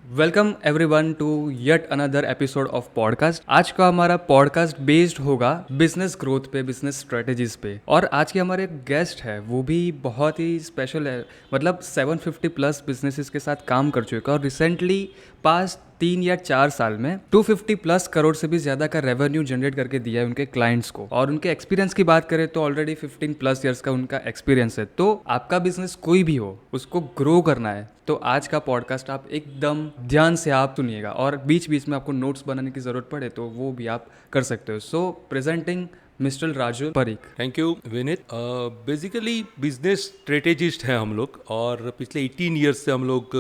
Welcome everyone to yet another episode of podcast. आज का हमारा पॉडकास्ट बेस्ड होगा बिजनेस ग्रोथ पे, बिजनेस स्ट्रेटेजीज पे। और आज के हमारे गेस्ट है वो भी बहुत ही स्पेशल है, मतलब 750 प्लस बिजनेसेस के साथ काम कर चुके हैं और रिसेंटली पास्ट 3 या 4 साल में 250 प्लस करोड़ से भी ज़्यादा का रेवेन्यू जनरेट करके दिया है उनके क्लाइंट्स को। और उनके एक्सपीरियंस की बात करें तो ऑलरेडी 15 प्लस ईयर्स का उनका एक्सपीरियंस है। तो आपका बिजनेस कोई भी हो, उसको ग्रो करना है तो आज का पॉडकास्ट आप एकदम ध्यान से आप सुनिएगा, और बीच बीच में आपको नोट्स बनाने की ज़रूरत पड़े तो वो भी आप कर सकते हो। So presenting mister Raju Pareek. Thank you Vineet. Basically business strategist हैं हम लोग, और पिछले 18 ईयर्स से हम लोग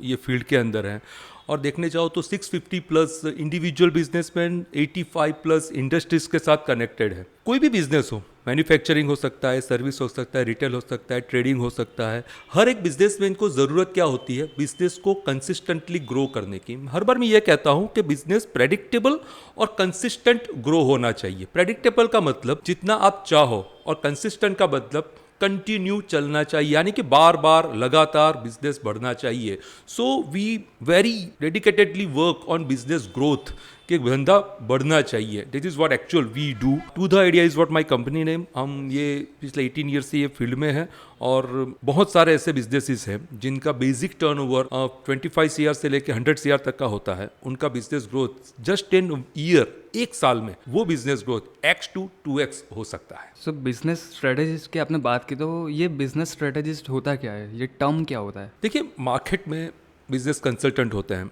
ये फील्ड के अंदर हैं। और देखने जाओ तो 650 plus individual businessman, 85 plus industries के साथ कनेक्टेड है। कोई भी बिजनेस हो, मैन्युफैक्चरिंग हो सकता है, सर्विस हो सकता है, रिटेल हो सकता है, ट्रेडिंग हो सकता है। हर एक बिजनेसमैन को ज़रूरत क्या होती है? बिजनेस को कंसिस्टेंटली ग्रो करने की। हर बार मैं ये कहता हूँ कि बिजनेस प्रेडिक्टेबल और कंसिस्टेंट ग्रो होना चाहिए। प्रेडिक्टेबल का मतलब जितना आप चाहो, और कंसिस्टेंट का मतलब कंटिन्यू चलना चाहिए, यानी कि बार बार लगातार बिजनेस बढ़ना चाहिए। So we very dedicatedly work on business growth, कि धंधा बढ़ना चाहिए। This is what actual we do. To the idea is what my company name. हम ये पिछले 18 ईयर से ये फील्ड में है, और बहुत सारे ऐसे बिजनेसेस हैं जिनका बेसिक टर्नओवर 25 सीआर से लेकर 100 सीआर तक का होता है। उनका बिजनेस ग्रोथ जस्ट 10 ईयर, एक साल में वो business growth x to 2x हो सकता है। सो बिजनेस स्ट्रेटेजिस्ट की आपने बात की, तो ये बिजनेस स्ट्रेटेजिस्ट होता क्या है, ये टर्म क्या होता है? देखिए, मार्केट में बिजनेस कंसल्टेंट होते हैं,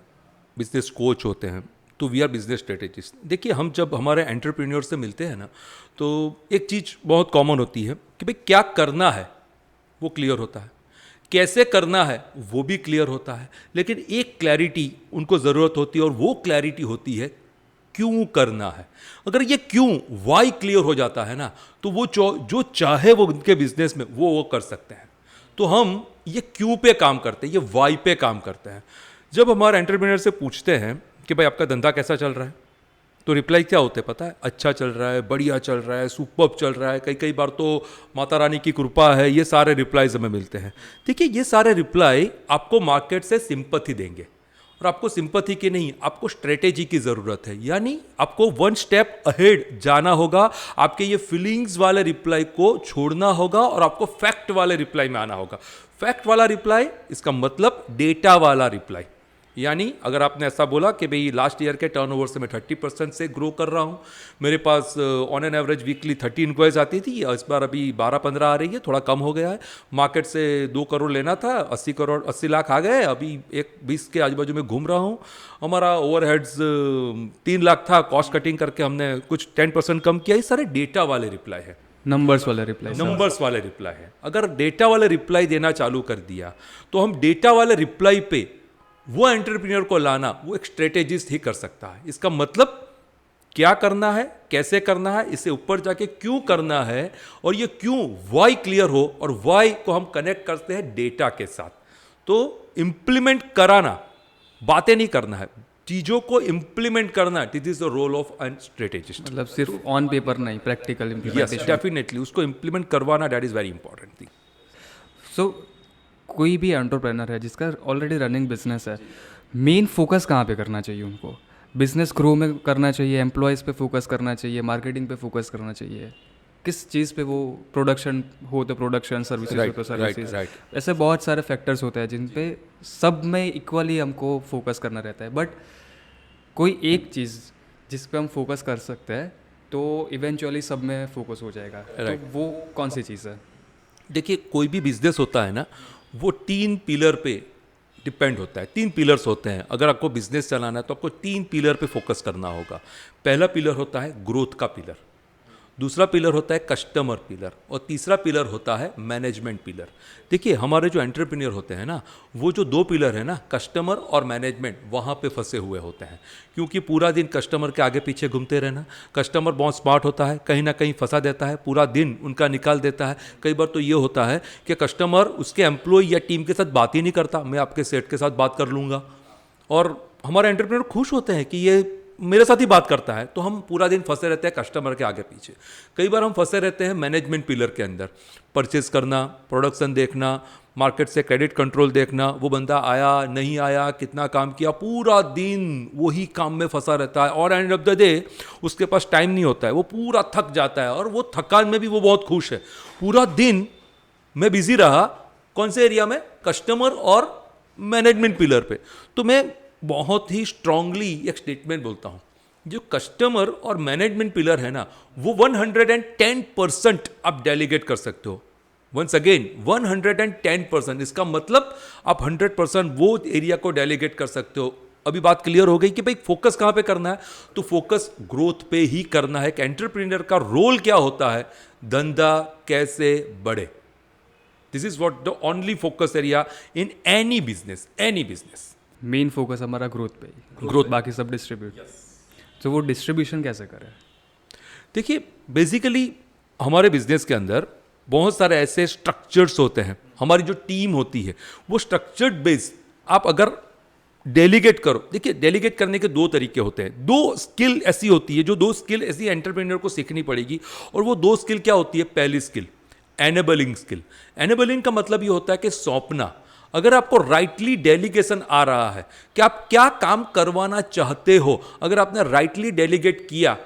बिजनेस कोच होते हैं, तो वी आर बिजनेस स्ट्रेटेजिस्ट। देखिए, हम जब हमारे एंटरप्रेन्योर से मिलते हैं ना, तो एक चीज़ बहुत कॉमन होती है कि भाई क्या करना है वो क्लियर होता है, कैसे करना है वो भी क्लियर होता है, लेकिन एक क्लैरिटी उनको ज़रूरत होती है, और वो क्लैरिटी होती है क्यों करना है। अगर ये क्यों, वाई क्लियर हो जाता है ना, तो वो जो चाहे वो उनके बिजनेस में वो कर सकते हैं। तो हम ये क्यों पे काम करते हैं, ये वाई पे काम करते हैं। जब हमारे एंटरप्रेन्योर से पूछते हैं कि भाई आपका धंधा कैसा चल रहा है, तो रिप्लाई क्या होते हैं पता है? अच्छा चल रहा है, बढ़िया चल रहा है, सुपर्ब चल रहा है, कई कई बार तो माता रानी की कृपा है। ये सारे रिप्लाईज हमें मिलते हैं। देखिए, ये सारे रिप्लाई आपको मार्केट से सिंपैथी देंगे, और आपको सिंपैथी की नहीं, आपको स्ट्रेटेजी की ज़रूरत है। यानी आपको वन स्टेप अहेड जाना होगा, आपके ये फीलिंग्स वाले रिप्लाई को छोड़ना होगा, और आपको फैक्ट वाले रिप्लाई में आना होगा। फैक्ट वाला रिप्लाई, इसका मतलब डेटा वाला रिप्लाई। यानी अगर आपने ऐसा बोला कि भाई लास्ट ईयर के टर्नओवर से मैं 30% से ग्रो कर रहा हूँ, मेरे पास on an average weekly 30 inquiries आती थी, इस बार अभी 12-15 आ रही है, थोड़ा कम हो गया है। मार्केट से 2 करोड़ लेना था, 80 लाख आ गए, अभी 20 के आजू बाजू में घूम रहा हूँ। हमारा ओवरहेड्स 3 लाख था, कॉस्ट कटिंग करके हमने कुछ 10% कम किया। ये सारे डेटा वाले रिप्लाई है, नंबर्स वाला रिप्लाई। नंबर्स वाले रिप्लाई है। अगर डेटा वाले रिप्लाई देना चालू कर दिया, तो हम डेटा वाले रिप्लाई पे वो एंटरप्रेन्योर को लाना, वो एक स्ट्रेटेजिस्ट ही कर सकता है। इसका मतलब क्या करना है, कैसे करना है, इससे ऊपर जाके क्यों करना है, और ये क्यों वाई क्लियर हो, और वाई को हम कनेक्ट करते हैं डेटा के साथ। तो इंप्लीमेंट कराना, बातें नहीं करना है, चीजों को इंप्लीमेंट करना है। This is the role of an strategist. मतलब सिर्फ ऑन पेपर नहीं, प्रैक्टिकल यस, इम्प्लीमेंटेशन। डेफिनेटली उसको इंप्लीमेंट करवाना, that is very important thing. So कोई भी एंटरप्रेनर है जिसका ऑलरेडी रनिंग बिजनेस है, मेन फोकस कहाँ पे करना चाहिए उनको? बिजनेस ग्रो में करना चाहिए, एम्प्लॉयज़ पे फोकस करना चाहिए, मार्केटिंग पे फोकस करना चाहिए, किस चीज़ पे? वो प्रोडक्शन हो तो प्रोडक्शन, सर्विसेज हो तो सर्विसेज, ऐसे बहुत सारे फैक्टर्स होते हैं जिन पे सब में इक्वली हमको फोकस करना रहता है। बट कोई एक चीज़ जिस पे हम फोकस कर सकते हैं तो इवेंचुअली सब में फोकस हो जाएगा। तो वो कौन सी चीज़ है? देखिए, कोई भी बिजनेस होता है ना, वो 3 पिलर पे डिपेंड होता है। 3 पिलर्स होते हैं। अगर आपको बिजनेस चलाना है तो आपको 3 पिलर पे फोकस करना होगा। पहला पिलर होता है ग्रोथ का पिलर, दूसरा पिलर होता है कस्टमर पिलर, और तीसरा पिलर होता है मैनेजमेंट पिलर। देखिए, हमारे जो एंटरप्रेन्योर होते हैं ना, वो जो 2 पिलर है ना, कस्टमर और मैनेजमेंट, वहाँ पे फंसे हुए होते हैं। क्योंकि पूरा दिन कस्टमर के आगे पीछे घूमते रहना। कस्टमर बहुत स्मार्ट होता है, कहीं ना कहीं फंसा देता है, पूरा दिन उनका निकाल देता है। कई बार तो ये होता है कि कस्टमर उसके एम्प्लॉय या टीम के साथ बात ही नहीं करता, मैं आपके सेट के साथ बात कर लूँगा। और हमारे एंटरप्रेन्योर खुश होते हैं कि ये मेरे साथ ही बात करता है। तो हम पूरा दिन फंसे रहते हैं कस्टमर के आगे पीछे। कई बार हम फंसे रहते हैं मैनेजमेंट पिलर के अंदर, परचेज करना, प्रोडक्शन देखना, मार्केट से क्रेडिट कंट्रोल देखना, वो बंदा आया नहीं आया, कितना काम किया, पूरा दिन वही काम में फंसा रहता है और एंड ऑफ द डे उसके पास टाइम नहीं होता है, वो पूरा थक जाता है और वो थकान में भी वो बहुत खुश है। पूरा दिन मैं बिजी रहा कौन से एरिया में, कस्टमर और मैनेजमेंट पिलर पे। तो मैं बहुत ही स्ट्रांगली एक स्टेटमेंट बोलता हूँ, जो कस्टमर और मैनेजमेंट पिलर है ना, वो 110% आप डेलीगेट कर सकते हो। वंस अगेन 110%, इसका मतलब आप 100% वो एरिया को डेलीगेट कर सकते हो। अभी बात क्लियर हो गई कि भाई फोकस कहाँ पे करना है, तो फोकस ग्रोथ पे ही करना है। कि एंटरप्रेन्योर का रोल क्या होता है, धंधा कैसे बढ़े। This is what the only focus area in any business, any business. Main focus हमारा ग्रोथ पे ही, Growth। बाकी सब डिस्ट्रीब्यूट। तो वो डिस्ट्रीब्यूशन कैसे करें? देखिए बेसिकली हमारे बिजनेस के अंदर बहुत सारे ऐसे स्ट्रक्चर्स होते हैं, हमारी जो टीम होती है वो स्ट्रक्चर्ड बेस्ड आप अगर डेलीगेट करो। देखिए डेलीगेट करने के दो तरीके होते हैं, दो स्किल ऐसी होती है, जो दो स्किल ऐसी एंटरप्रेन्योर को सीखनी पड़ेगी। और वो दो स्किल क्या होती है, पहली स्किल एनेबलिंग स्किल। एनेबलिंग का मतलब ये होता है कि सौंपना। अगर आपको राइटली डेलीगेशन आ रहा है कि आप क्या काम करवाना चाहते हो, अगर आपने राइटली डेलीगेट किया,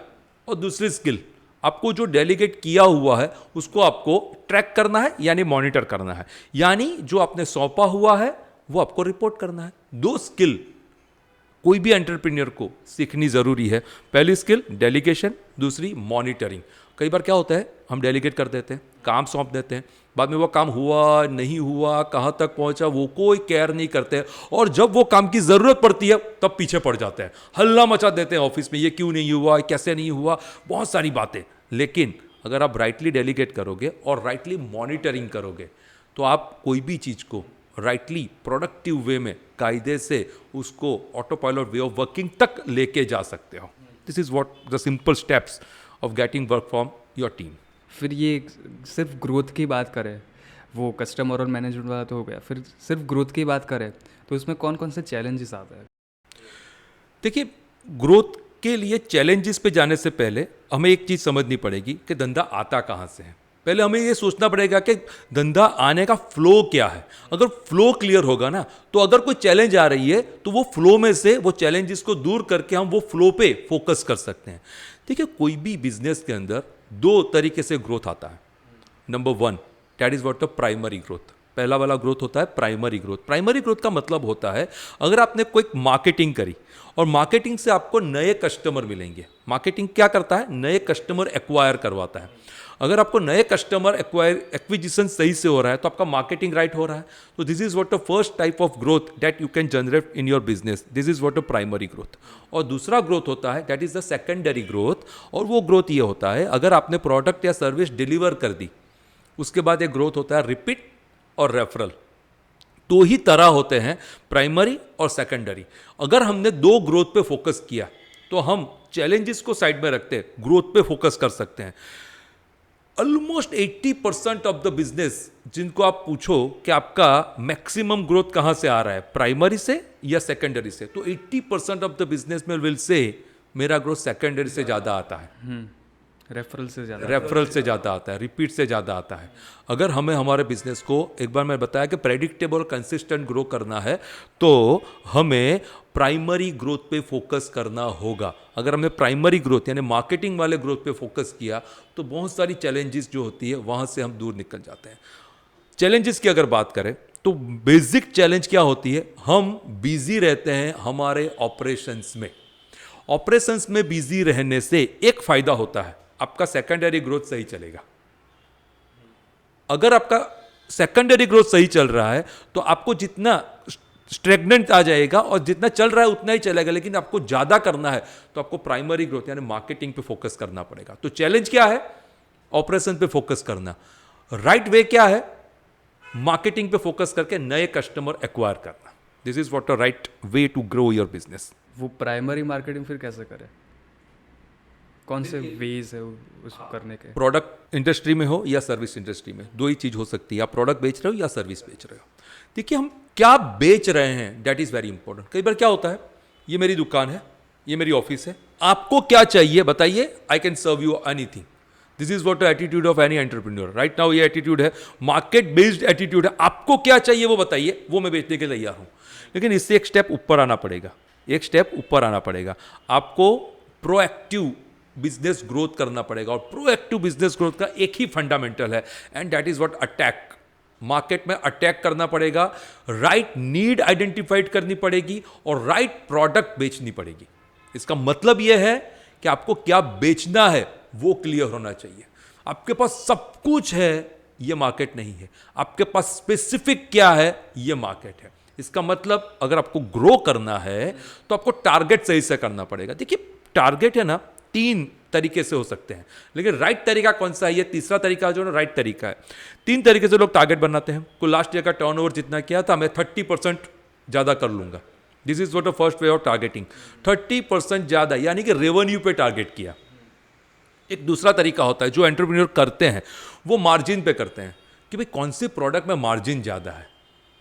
और दूसरी स्किल आपको जो डेलीगेट किया हुआ है उसको आपको ट्रैक करना है, यानी मॉनिटर करना है, यानी जो आपने सौंपा हुआ है वो आपको रिपोर्ट करना है। दो स्किल कोई भी एंटरप्रेन्योर को सीखनी जरूरी है। पहली स्किल डेलीगेशन, दूसरी मॉनिटरिंग। कई बार क्या होता है, हम डेलीगेट कर देते हैं, काम सौंप देते हैं, बाद में वो काम हुआ नहीं हुआ, कहाँ तक पहुंचा, वो कोई केयर नहीं करते, और जब वो काम की जरूरत पड़ती है तब पीछे पड़ जाते हैं, हल्ला मचा देते हैं ऑफिस में, ये क्यों नहीं हुआ, कैसे नहीं हुआ, बहुत सारी बातें। लेकिन अगर आप राइटली डेलीगेट करोगे और राइटली मॉनिटरिंग करोगे तो आप कोई भी चीज़ को राइटली प्रोडक्टिव वे में, कायदे से उसको auto pilot way of working तक लेके जा सकते हो। This is what the simple steps of getting work from your team. फिर ये सिर्फ ग्रोथ की बात करें, वो कस्टमर और मैनेजमेंट वाला तो हो गया, फिर सिर्फ ग्रोथ की बात करें तो उसमें कौन कौन से चैलेंजेस आते हैं? देखिए ग्रोथ के लिए चैलेंजेस पे जाने से पहले हमें एक चीज़ समझनी पड़ेगी कि धंधा आता कहाँ से है। पहले हमें ये सोचना पड़ेगा कि धंधा आने का फ्लो क्या है। अगर फ्लो क्लियर होगा ना, तो अगर कोई चैलेंज आ रही है तो वो फ्लो में से वो चैलेंजेस को दूर करके हम वो फ्लो पे फोकस कर सकते हैं। देखिए कोई भी बिजनेस के अंदर दो तरीके से ग्रोथ आता है। Number one, that is what the primary growth. पहला वाला ग्रोथ होता है प्राइमरी ग्रोथ। प्राइमरी ग्रोथ का मतलब होता है अगर आपने कोई मार्केटिंग करी और मार्केटिंग से आपको नए कस्टमर मिलेंगे। मार्केटिंग क्या करता है, नए कस्टमर एक्वायर करवाता है। अगर आपको नए कस्टमर एक्विजिशन सही से हो रहा है तो आपका मार्केटिंग राइट हो रहा है। तो this is what the first type of growth that you can generate in your business. This is what the primary growth. और दूसरा ग्रोथ होता है that is the secondary growth. और वो ग्रोथ ये होता है अगर आपने प्रोडक्ट या सर्विस डिलीवर कर दी, उसके बाद एक ग्रोथ होता है रिपीट और रेफरल। दो ही तरह होते हैं, प्राइमरी और सेकेंडरी। अगर हमने दो ग्रोथ पे फोकस किया तो हम चैलेंजेस को साइड में रखते ग्रोथ पे फोकस कर सकते हैं। ऑलमोस्ट 80% ऑफ द बिजनेस जिनको आप पूछो कि आपका मैक्सिमम ग्रोथ कहां से आ रहा है, प्राइमरी से या सेकेंडरी से, तो 80% ऑफ द बिजनेस में विल से मेरा ग्रोथ सेकेंडरी से ज्यादा आता है, रेफरल से ज़्यादा। रेफरल से ज़्यादा आता है, रिपीट से ज़्यादा आता है। अगर हमें हमारे बिजनेस को, एक बार मैं बताया कि प्रेडिक्टेबल कंसिस्टेंट ग्रो करना है तो हमें प्राइमरी ग्रोथ पे फोकस करना होगा। अगर हमने प्राइमरी ग्रोथ यानी मार्केटिंग वाले ग्रोथ पे फोकस किया तो बहुत सारी चैलेंजेस जो होती है वहाँ से हम दूर निकल जाते हैं। चैलेंजेस की अगर बात करें तो बेसिक चैलेंज क्या होती है, हम बिजी रहते हैं हमारे ऑपरेशंस में। ऑपरेशंस में बिजी रहने से एक फायदा होता है, आपका सेकेंडरी ग्रोथ सही चलेगा। अगर आपका सेकेंडरी ग्रोथ सही चल रहा है तो आपको जितना स्टेगनेंट आ जाएगा और जितना चल रहा है उतना ही चलेगा। लेकिन आपको ज्यादा करना है तो आपको प्राइमरी ग्रोथ यानी मार्केटिंग पे फोकस करना पड़ेगा। तो चैलेंज क्या है, ऑपरेशन पे फोकस करना। राइट वे क्या है, मार्केटिंग पे फोकस करके नए कस्टमर एक्वायर करना। This is what the right way to grow your business. वो प्राइमरी मार्केटिंग फिर कैसे करें, कौन से वेज है उसको करने के? प्रोडक्ट इंडस्ट्री में हो या सर्विस इंडस्ट्री में, दो ही चीज हो सकती है, आप प्रोडक्ट बेच रहे हो या सर्विस बेच रहे हो। देखिए हम क्या बेच रहे हैं दैट इज वेरी इंपॉर्टेंट। कई बार क्या होता है, ये मेरी दुकान है, ये मेरी ऑफिस है, आपको क्या चाहिए बताइए, I can serve you anything. This is what attitude of any entrepreneur right now. ये एटीट्यूड है, मार्केट बेस्ड एटीट्यूड है। आपको क्या चाहिए वो बताइए, वो मैं बेचने के लिए तैयार हूं। लेकिन इससे एक स्टेप ऊपर आना पड़ेगा, एक स्टेप ऊपर आना पड़ेगा। आपको प्रोएक्टिव बिजनेस ग्रोथ करना पड़ेगा, और प्रोएक्टिव बिजनेस ग्रोथ का एक ही फंडामेंटल है, and that is what attack. Market में अटैक करना पड़ेगा, राइट नीड आइडेंटिफाइड करनी पड़ेगी, और राइट प्रोडक्ट बेचनी पड़ेगी। इसका मतलब यह है कि आपको क्या बेचना है वो क्लियर होना चाहिए। आपके पास सब कुछ है, ये मार्केट नहीं है। आपके पास स्पेसिफिक क्या है, ये मार्केट है। इसका मतलब अगर आपको ग्रो करना है तो आपको टारगेट सही से करना पड़ेगा। देखिए टारगेट है ना, 3 तरीके से हो सकते हैं, लेकिन राइट तरीका कौन सा है, ये तीसरा तरीका जो है राइट तरीका है। 3 तरीके से लोग टारगेट बनाते हैं। कोई लास्ट ईयर का टर्नओवर जितना किया था, मैं 30% ज़्यादा कर लूंगा। This is what the first way of targeting, 30% ज़्यादा, यानी कि रेवेन्यू पे टारगेट किया। एक दूसरा तरीका होता है जो एंटरप्रेन्योर करते हैं, वो मार्जिन पे करते हैं कि भाई कौन से प्रोडक्ट में मार्जिन ज़्यादा है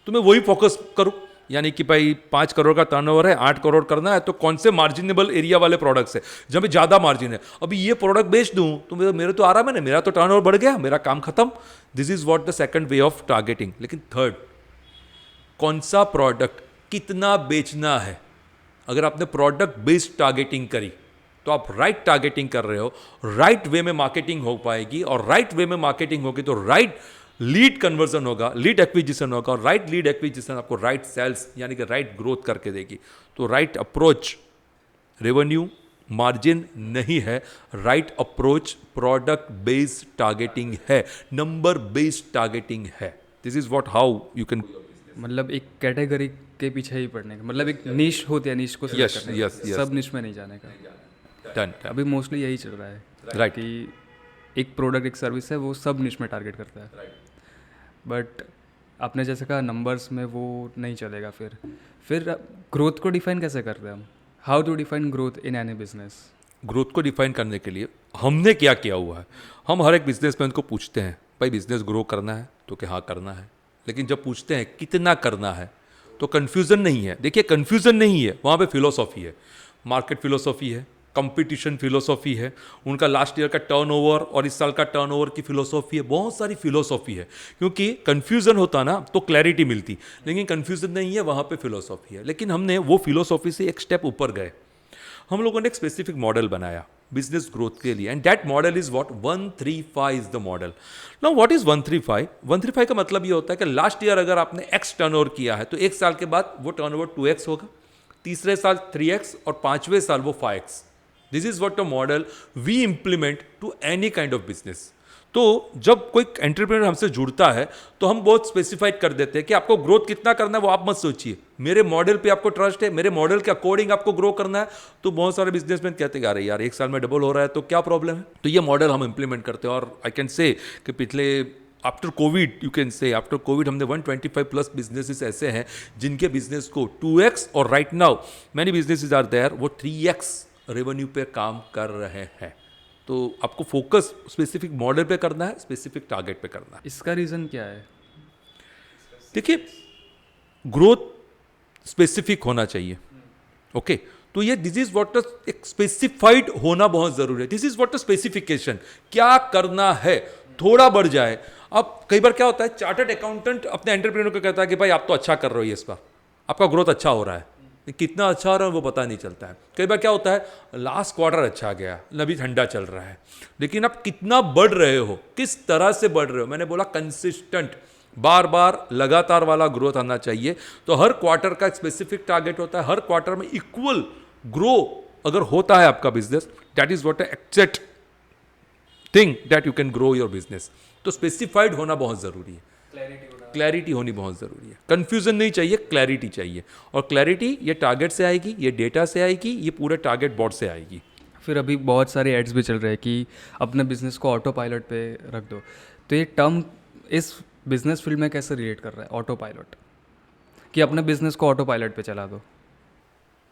तो मैं वही फोकस करूं। यानी कि भाई 5 करोड़ का टर्नओवर है, 8 करोड़ करना है, तो कौन से मार्जिनेबल एरिया वाले प्रोडक्ट्स है जब में ज़्यादा मार्जिन है, अभी ये प्रोडक्ट बेच दूं तो मेरे तो आराम है ना, मेरा तो टर्नओवर बढ़ गया, मेरा काम खत्म। This is what the second way of targeting. लेकिन थर्ड, कौन सा प्रोडक्ट कितना बेचना है। अगर आपने प्रोडक्ट बेस्ड टारगेटिंग करी तो आप राइट टारगेटिंग कर रहे हो, राइट वे में मार्केटिंग हो पाएगी, और राइट वे में मार्केटिंग होगी तो राइट लीड कन्वर्जन होगा, लीड एक्विजिशन होगा, और राइट लीड एक्विजिशन आपको राइट सेल्स यानी कि राइट ग्रोथ करके देगी। तो राइट अप्रोच रेवेन्यू मार्जिन नहीं है, right approach product based targeting है, नंबर बेस्ड टारगेटिंग है। This is what how you can, मतलब एक कैटेगरी के पीछे ही पड़ने का, मतलब एक निश होती है, निश को select Yes, करने का, yes, yes. सब निश में नहीं जाने का। डन। अभी मोस्टली यही चल रहा है Right. कि एक प्रोडक्ट एक सर्विस है, वो सब निश में टारगेट करता है। बट आपने जैसे कहा नंबर्स में वो नहीं चलेगा। फिर ग्रोथ को डिफाइन कैसे करते हैं हम? How to define growth in any business? Growth को डिफाइन करने के लिए हमने क्या किया हुआ है, हम हर एक बिजनेसमैन को पूछते हैं भाई बिजनेस ग्रो करना है तो कि हाँ करना है, लेकिन जब पूछते हैं कितना करना है तो कन्फ्यूज़न नहीं है। देखिए कन्फ्यूज़न नहीं है, वहाँ पे फिलोसॉफी है, मार्केट फिलोसॉफी है, कंपटीशन फिलोसॉफी है, उनका लास्ट ईयर का टर्नओवर और इस साल का टर्नओवर की फिलोसॉफी है, बहुत सारी फिलोसॉफी है। क्योंकि कन्फ्यूज़न होता ना तो क्लैरिटी मिलती, लेकिन कन्फ्यूज़न नहीं है, वहाँ पे फिलोसॉफी है। लेकिन हमने वो फिलोसॉफी से एक स्टेप ऊपर गए, हम लोगों ने एक स्पेसिफिक मॉडल बनाया बिजनेस ग्रोथ के लिए, and that model is what 135 is the model. Now what is 135? 135 का मतलब ये होता है कि लास्ट ईयर अगर आपने एक्स टर्नओवर किया है तो एक साल के बाद वो टर्नओवर 2x होगा, तीसरे साल 3x और 5वें साल वो 5x। This is what the model we implement to any kind of business. तो जब कोई एंटरप्रेन्योर हमसे जुड़ता है तो हम बहुत स्पेसिफाइड कर देते हैं कि आपको ग्रोथ कितना करना है वो आप मत सोचिए, मेरे मॉडल पे आपको ट्रस्ट है, मेरे मॉडल के अकॉर्डिंग आपको ग्रो करना है। तो बहुत सारे बिजनेसमैन कहते हैं अरे यार एक साल में डबल हो रहा है तो क्या प्रॉब्लम है। तो ये मॉडल हम इंप्लीमेंट करते हैं, और आई कैन से कि पिछले after Covid you can say after Covid हमने 125 प्लस बिजनेसेस ऐसे हैं जिनके बिजनेस को 2x और right now many businesses are there वो 3x रेवेन्यू पे काम कर रहे हैं। तो आपको फोकस स्पेसिफिक मॉडल पे करना है, स्पेसिफिक टारगेट पे करना है। इसका रीज़न क्या है? देखिए ग्रोथ स्पेसिफिक होना चाहिए, ओके तो ये दिस इज व्हाट एक स्पेसिफाइड होना बहुत जरूरी है। दिस इज व्हाट स्पेसिफिकेशन, क्या करना है, थोड़ा बढ़ जाए। अब कई बार क्या होता है, चार्टर्ड अकाउंटेंट अपने एंटरप्रेन्योर को कहता है कि भाई आप तो अच्छा कर रहे हो, इस बार आपका ग्रोथ अच्छा हो रहा है, कितना अच्छा हो रहा है वो पता नहीं चलता है। कई बार क्या होता है लास्ट क्वार्टर अच्छा गया, अभी ठंडा चल रहा है, लेकिन आप कितना बढ़ रहे हो, किस तरह से बढ़ रहे हो। मैंने बोला कंसिस्टेंट, बार बार लगातार वाला ग्रोथ आना चाहिए। तो हर क्वार्टर का एक स्पेसिफिक टारगेट होता है, हर क्वार्टर में इक्वल ग्रो अगर होता है आपका business, that is what except thing that you can grow your business. तो स्पेसिफाइड होना बहुत जरूरी है, क्लैरिटी होनी बहुत ज़रूरी है। कंफ्यूजन नहीं चाहिए, क्लैरिटी चाहिए, और क्लैरिटी ये टारगेट से आएगी, ये डेटा से आएगी, ये पूरे टारगेट बोर्ड से आएगी। फिर अभी बहुत सारे एड्स भी चल रहे हैं कि अपने बिजनेस को ऑटो पायलट पे रख दो। तो ये टर्म इस बिजनेस फील्ड में कैसे रिलेट कर रहा है, ऑटो पायलट, कि अपने बिजनेस को ऑटो पायलट पे चला दो?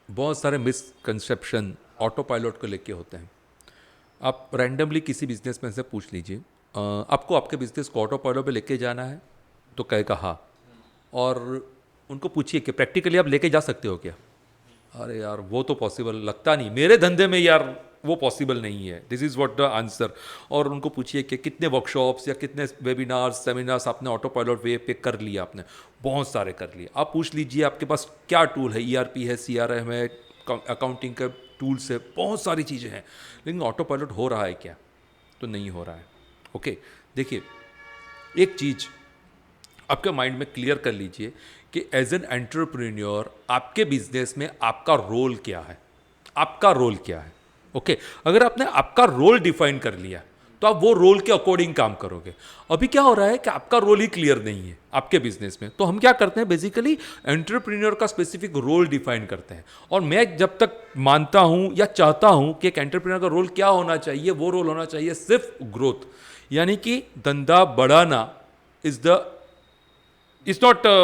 बहुत सारे मिसकंसेप्शन ऑटो पायलट को लेके होते हैं। आप रैंडमली किसी बिजनेसमैन से पूछ लीजिए आपको आपके बिजनेस को ऑटो पायलट पे लेके जाना है, तो कहेगा हाँ। और उनको पूछिए कि प्रैक्टिकली आप लेके जा सकते हो क्या, अरे यार वो तो पॉसिबल लगता नहीं, मेरे धंधे में यार वो पॉसिबल नहीं है. This is what the answer. और उनको पूछिए कि कितने वर्कशॉप्स या कितने वेबिनार्स सेमिनार्स आपने ऑटो पायलट वे पे कर लिया. आपने बहुत सारे कर लिए. आप पूछ लीजिए आपके पास क्या टूल है. ERP है, CRM है, अकाउंटिंग के टूल्स है, बहुत सारी चीज़ें हैं. लेकिन ऑटो पायलट हो रहा है क्या? तो नहीं हो रहा है. ओके, देखिए एक चीज़ आपके माइंड में क्लियर कर लीजिए कि एज एन एंटरप्रेन्योर आपके बिजनेस में आपका रोल क्या है. आपका रोल क्या है. ओके, अगर आपने आपका रोल डिफाइन कर लिया तो आप वो रोल के अकॉर्डिंग काम करोगे. अभी क्या हो रहा है कि आपका रोल ही क्लियर नहीं है आपके बिजनेस में. तो हम क्या करते हैं, बेसिकली एंटरप्रेन्योर का स्पेसिफिक रोल डिफाइन करते हैं. और मैं जब तक मानता हूं या चाहता हूं कि एक एंटरप्रेन्योर का रोल क्या होना चाहिए, वो रोल होना चाहिए सिर्फ ग्रोथ. यानी कि धंधा बढ़ाना is the, it's not a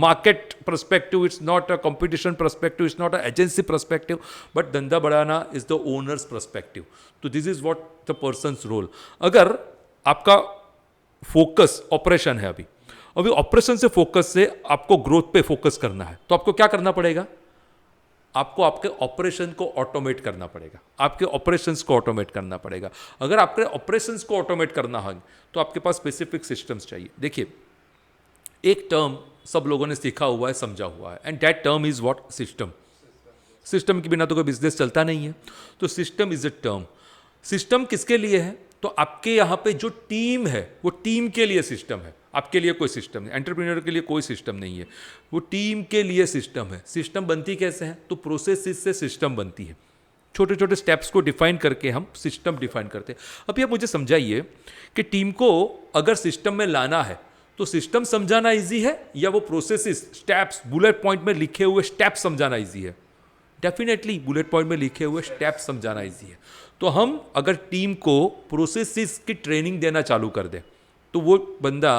market perspective, it's not a competition perspective, it's not an agency perspective, but धंधा बढ़ाना is the owner's perspective. तो this is what the person's role. अगर आपका फोकस ऑपरेशन है, अभी ऑपरेशन से focus से आपको ग्रोथ पे फोकस करना है, तो आपको क्या करना पड़ेगा? आपको आपके ऑपरेशन को ऑटोमेट करना पड़ेगा. आपके ऑपरेशंस को ऑटोमेट करना पड़ेगा. अगर आपके ऑपरेशंस को ऑटोमेट करना है तो आपके पास स्पेसिफिक सिस्टम्स चाहिए. देखिए एक टर्म सब लोगों ने सीखा हुआ है, समझा हुआ है, and that term is what? System. System के बिना तो कोई बिजनेस चलता नहीं है. तो system is a term. System किसके लिए है? तो आपके यहाँ पे जो टीम है वो टीम के लिए सिस्टम है. आपके लिए कोई सिस्टम नहीं. एंटरप्रेन्योर के लिए कोई सिस्टम नहीं है. वो टीम के लिए सिस्टम है. सिस्टम बनती कैसे है? तो प्रोसेस से सिस्टम बनती है. छोटे छोटे स्टेप्स को डिफाइन करके हम सिस्टम डिफाइन करते हैं. अभी आप मुझे समझाइए कि टीम को अगर सिस्टम में लाना है तो सिस्टम समझाना इजी है या वो प्रोसेसेस, स्टेप्स, बुलेट पॉइंट में लिखे हुए स्टेप्स समझाना इजी है? डेफिनेटली बुलेट पॉइंट में लिखे हुए स्टेप्स समझाना इजी है. तो हम अगर टीम को प्रोसेसेस की ट्रेनिंग देना चालू कर दें तो वो बंदा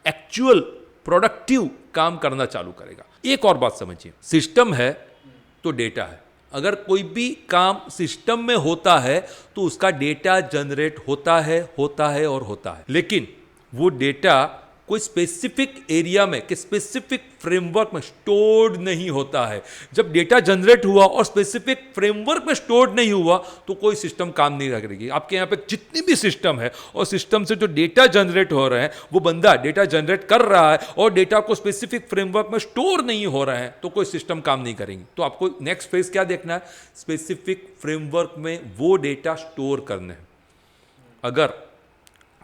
एक्चुअल प्रोडक्टिव काम करना चालू करेगा. एक और बात समझिए, सिस्टम है तो डेटा है. अगर कोई भी काम सिस्टम में होता है तो उसका डेटा जनरेट होता है और होता है. लेकिन वो डेटा कोई स्पेसिफिक एरिया में, कि स्पेसिफिक फ्रेमवर्क में स्टोर्ड नहीं होता है. जब डेटा जनरेट हुआ और स्पेसिफिक फ्रेमवर्क में स्टोर्ड नहीं हुआ तो कोई सिस्टम काम नहीं करेगी. आपके यहाँ पे जितनी भी सिस्टम है और सिस्टम से जो डेटा जनरेट हो रहे हैं, वो बंदा डेटा जनरेट कर रहा है और डेटा को स्पेसिफिक फ्रेमवर्क में स्टोर नहीं हो रहा है, तो कोई सिस्टम काम नहीं करेंगे. तो आपको नेक्स्ट फेज क्या देखना है? स्पेसिफिक फ्रेमवर्क में वो डेटा स्टोर करने हैं. अगर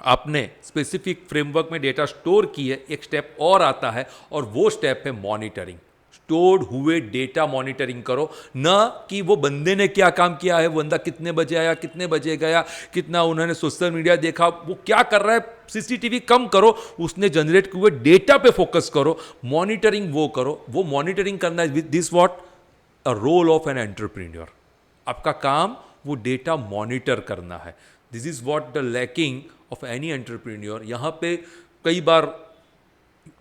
आपने स्पेसिफिक फ्रेमवर्क में डेटा स्टोर किए, एक स्टेप और आता है और वो स्टेप है मॉनिटरिंग. स्टोर्ड हुए डेटा मॉनिटरिंग करो, ना कि वो बंदे ने क्या काम किया है, वो बंदा कितने बजे आया, कितने बजे गया, कितना उन्होंने सोशल मीडिया देखा, वो क्या कर रहा है, CCTV कम करो, उसने जनरेट किए हुए डेटा पे फोकस करो. मॉनिटरिंग वो करो. वो मॉनिटरिंग करना है. With this what? A role of an entrepreneur. आपका काम वो डेटा मॉनिटर करना है. This is what the lacking of any entrepreneur. यहाँ पे कई बार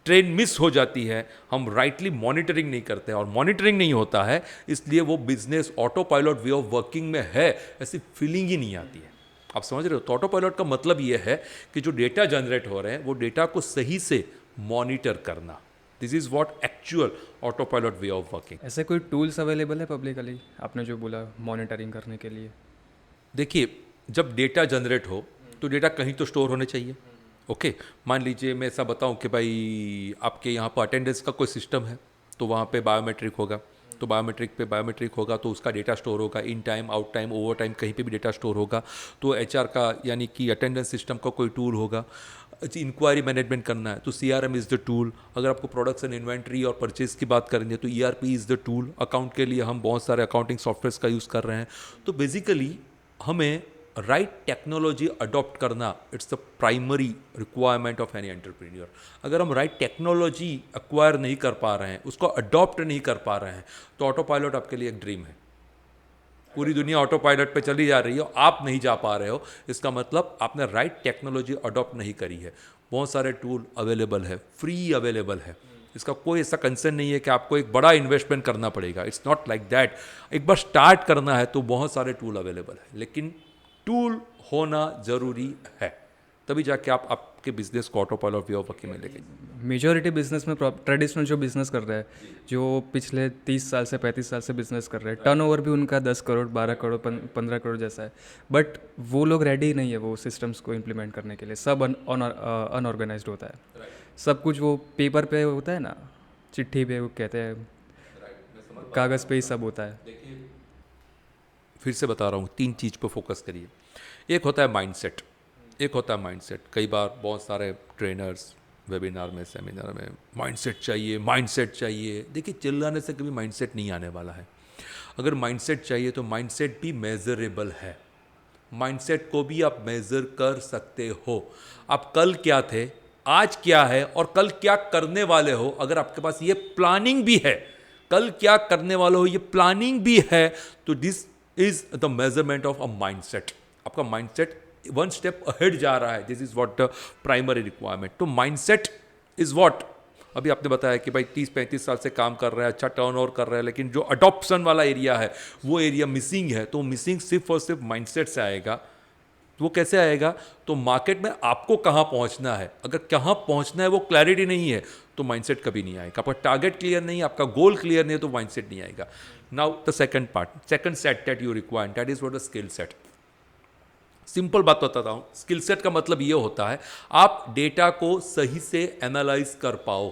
ट्रेन मिस हो जाती है. हम राइटली मॉनिटरिंग नहीं करते हैं और मॉनिटरिंग नहीं होता है, इसलिए वो business auto pilot way of working में है ऐसी फीलिंग ही नहीं आती है. आप समझ रहे हो? तो ऑटो पायलट का मतलब ये है कि जो डेटा जनरेट हो रहे हैं वो डेटा को सही से मॉनिटर करना. This is what actual auto pilot way of working. ऐसे कोई टूल्स अवेलेबल है पब्लिकली, आपने जो बोला मॉनिटरिंग करने के लिए? देखिए जब डेटा जनरेट हो तो डेटा कहीं तो स्टोर होने चाहिए. ओके, मान लीजिए मैं ऐसा बताऊं कि भाई आपके यहाँ पर अटेंडेंस का कोई सिस्टम है तो वहाँ पे बायोमेट्रिक होगा. तो बायोमेट्रिक होगा तो उसका डेटा स्टोर होगा. In time, out time, over time, कहीं पे भी डेटा स्टोर होगा. तो HR का यानी कि अटेंडेंस सिस्टम का कोई टूल होगा. इंक्वायरी मैनेजमेंट करना है तो CRM इज़ द टूल. अगर आपको प्रोडक्शन, इन्वेंट्री और परचेज की बात करेंगे तो ERP is the tool. Account के लिए हम बहुत सारे अकाउंटिंग सॉफ्टवेयर्स का यूज़ कर रहे हैं. तो बेसिकली हमें राइट टेक्नोलॉजी अडॉप्ट करना, it's the primary requirement of any entrepreneur. अगर हम राइट टेक्नोलॉजी एक्वायर नहीं कर पा रहे हैं, उसको अडॉप्ट नहीं कर पा रहे हैं, तो ऑटो पायलट आपके लिए एक ड्रीम है. पूरी दुनिया ऑटो पायलट पे चली जा रही हो, आप नहीं जा पा रहे हो, इसका मतलब आपने राइट टेक्नोलॉजी अडॉप्ट नहीं करी है. बहुत सारे टूल अवेलेबल है, फ्री अवेलेबल है. इसका कोई ऐसा कंसर्न नहीं है कि आपको एक बड़ा इन्वेस्टमेंट करना पड़ेगा. It's not like that. एक बार स्टार्ट करना है तो बहुत सारे टूल अवेलेबल है, लेकिन टूल होना जरूरी है, तभी जाके आप आपके बिजनेस को auto pilot way of working में लेके। मेजॉरिटी बिजनेस में ट्रेडिशनल जो बिजनेस कर रहे हैं, जो पिछले 30 साल से 35 साल से बिजनेस कर रहे हैं, टर्नओवर भी उनका 10 करोड़ 12 करोड़ 15 करोड़ जैसा है, बट वो लोग रेडी नहीं है वो सिस्टम्स को इम्प्लीमेंट करने के लिए। सब अनऑर्गेनाइज्ड होता है, सब कुछ वो पेपर पे होता है ना, चिट्ठी पे वो कहते हैं, कागज़ पे ही सब होता है। फिर से बता रहा हूँ, 3 चीज़ पर फोकस करिए। एक होता है माइंडसेट, एक होता है माइंडसेट। कई बार बहुत सारे ट्रेनर्स वेबिनार में, सेमिनार में माइंडसेट चाहिए, माइंडसेट चाहिए। देखिए, चिल्लाने से कभी माइंडसेट नहीं आने वाला है। अगर माइंडसेट चाहिए तो माइंडसेट भी मेजरेबल है। माइंडसेट को भी आप मेज़र कर सकते हो। आप कल क्या थे, आज क्या है और कल क्या करने वाले हो। अगर आपके पास ये प्लानिंग भी है, कल क्या करने वाले हो ये प्लानिंग भी है, तो this is the measurement of a mindset. आपका माइंडसेट 1 स्टेप अहेड जा रहा है। This is what the primary requirement. तो माइंडसेट इज व्हाट, अभी आपने बताया कि भाई 30-35 साल से काम कर रहा है, अच्छा टर्नओवर कर रहा है, लेकिन जो अडॉप्शन वाला एरिया है वो एरिया मिसिंग है। तो मिसिंग सिर्फ और सिर्फ माइंडसेट से आएगा। वो कैसे आएगा, तो मार्केट में आपको कहाँ पहुँचना है, अगर कहाँ पहुँचना है वो क्लैरिटी नहीं है तो माइंडसेट कभी नहीं आएगा। आपका टारगेट क्लियर नहीं है, आपका गोल क्लियर नहीं है, तो माइंडसेट नहीं आएगा। Now the second part, second set that you require, that is what the skill set. Simple बात बताता हूँ, स्किल सेट का मतलब ये होता है आप डेटा को सही से एनालाइज कर पाओ।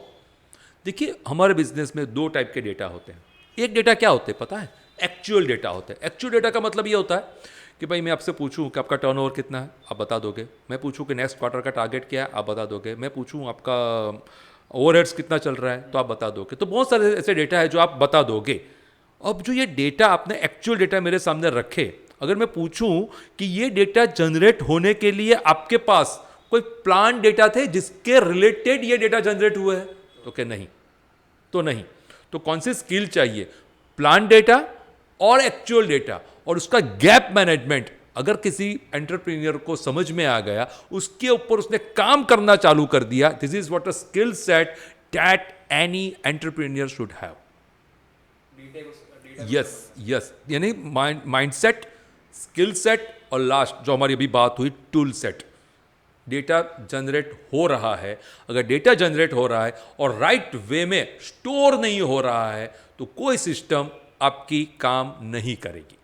देखिए, हमारे बिजनेस में 2 टाइप के डेटा होते हैं। एक डेटा क्या होते हैं पता है, एक्चुअल डेटा होते हैं। एक्चुअल डेटा का मतलब ये होता है कि भाई मैं आपसे पूछूं कि आपका टर्नओवर कितना है, आप बता दोगे। मैं पूछूं कि नेक्स्ट क्वार्टर का टारगेट क्या है, आप बता दोगे। मैं पूछूं आपका ओवरहेड्स कितना चल रहा है, तो आप बता दोगे। तो बहुत सारे ऐसे डेटा है जो आप बता दोगे। अब जो ये डेटा आपने एक्चुअल डेटा मेरे सामने रखे, अगर मैं पूछूं कि ये डेटा जनरेट होने के लिए आपके पास कोई प्लान डेटा थे जिसके रिलेटेड ये डेटा जनरेट हुए हैं, तो क्या नहीं, तो नहीं। तो कौन सी स्किल चाहिए, प्लान डेटा और एक्चुअल डेटा, और उसका गैप मैनेजमेंट। अगर किसी एंटरप्रेन्योर को समझ में आ गया, उसके ऊपर उसने काम करना चालू कर दिया, this is what a skill set that any entrepreneur should have. Yes, यानी माइंडसेट, स्किल सेट और लास्ट जो हमारी अभी बात हुई, टूल सेट। डेटा जनरेट हो रहा है, अगर डेटा जनरेट हो रहा है और राइट वे में स्टोर नहीं हो रहा है, तो कोई सिस्टम आपकी काम नहीं करेगी,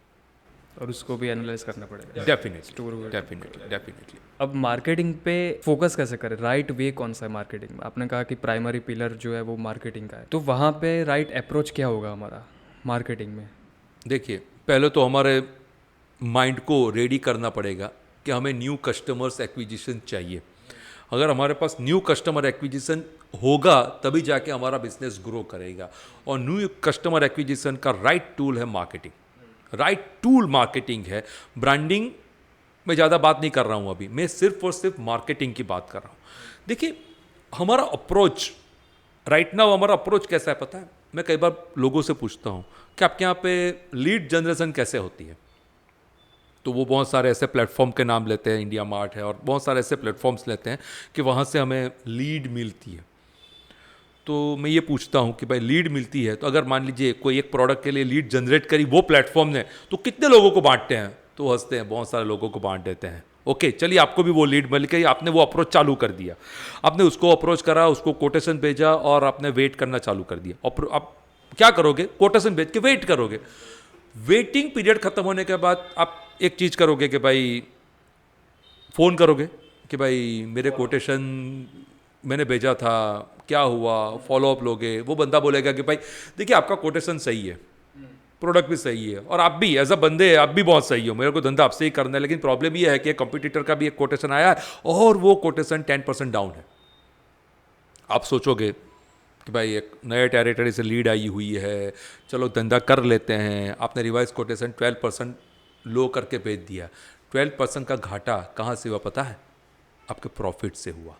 और उसको भी एनालाइज करना पड़ेगा। डेफिनेटली। अब मार्केटिंग पे फोकस कैसे करें, राइट वे कौन सा है मार्केटिंग में। आपने कहा कि प्राइमरी पिलर जो है वो मार्केटिंग का है, तो वहाँ पे राइट अप्रोच क्या होगा हमारा मार्केटिंग में। देखिए, पहले तो हमारे माइंड को रेडी करना पड़ेगा कि हमें न्यू कस्टमर्स एक्विजिशन चाहिए। अगर हमारे पास न्यू कस्टमर एक्विजिशन होगा तभी जाके हमारा बिजनेस ग्रो करेगा। और न्यू कस्टमर एक्विजिशन का राइट टूल है मार्केटिंग। राइट टूल मार्केटिंग है। ब्रांडिंग में ज़्यादा बात नहीं कर रहा हूँ अभी, मैं सिर्फ और सिर्फ मार्केटिंग की बात कर रहा हूँ। देखिए, हमारा अप्रोच राइट नाउ, हमारा अप्रोच कैसा है पता है। मैं कई बार लोगों से पूछता हूँ कि आपके यहाँ पे लीड जनरेशन कैसे होती है, तो वो बहुत सारे ऐसे प्लेटफॉर्म के नाम लेते हैं, इंडिया मार्ट है और बहुत सारे ऐसे प्लेटफॉर्म्स लेते हैं कि वहाँ से हमें लीड मिलती है। तो मैं ये पूछता हूँ कि भाई लीड मिलती है, तो अगर मान लीजिए कोई एक प्रोडक्ट के लिए लीड जनरेट करी वो प्लेटफॉर्म ने, तो कितने लोगों को बांटते हैं, तो हंसते हैं, बहुत सारे लोगों को बांट देते हैं। ओके, चलिए, आपको भी वो लीड मिल गई, आपने वो अप्रोच चालू कर दिया, आपने उसको अप्रोच करा, उसको कोटेशन भेजा और आपने वेट करना चालू कर दिया। और आप क्या करोगे, कोटेशन भेज के वेट करोगे। वेटिंग पीरियड खत्म होने के बाद आप एक चीज़ करोगे कि भाई फ़ोन करोगे कि भाई मेरे कोटेशन मैंने भेजा था, क्या हुआ, फॉलोअप लोगे। वो बंदा बोलेगा कि भाई देखिए आपका कोटेशन सही है, प्रोडक्ट भी सही है, और आप भी एज अ बंदे आप भी बहुत सही हो, मेरे को धंधा आपसे ही करना है, लेकिन प्रॉब्लम ये है कि कंपटीटर का भी एक कोटेशन आया है और वो कोटेशन 10% डाउन है। आप सोचोगे कि भाई एक नए टेरिटरी से लीड आई हुई है, चलो धंधा कर लेते हैं। आपने रिवाइज कोटेशन 12% लो करके भेज दिया। 12% का घाटा कहाँ से हुआ पता है, आपके प्रॉफिट से हुआ।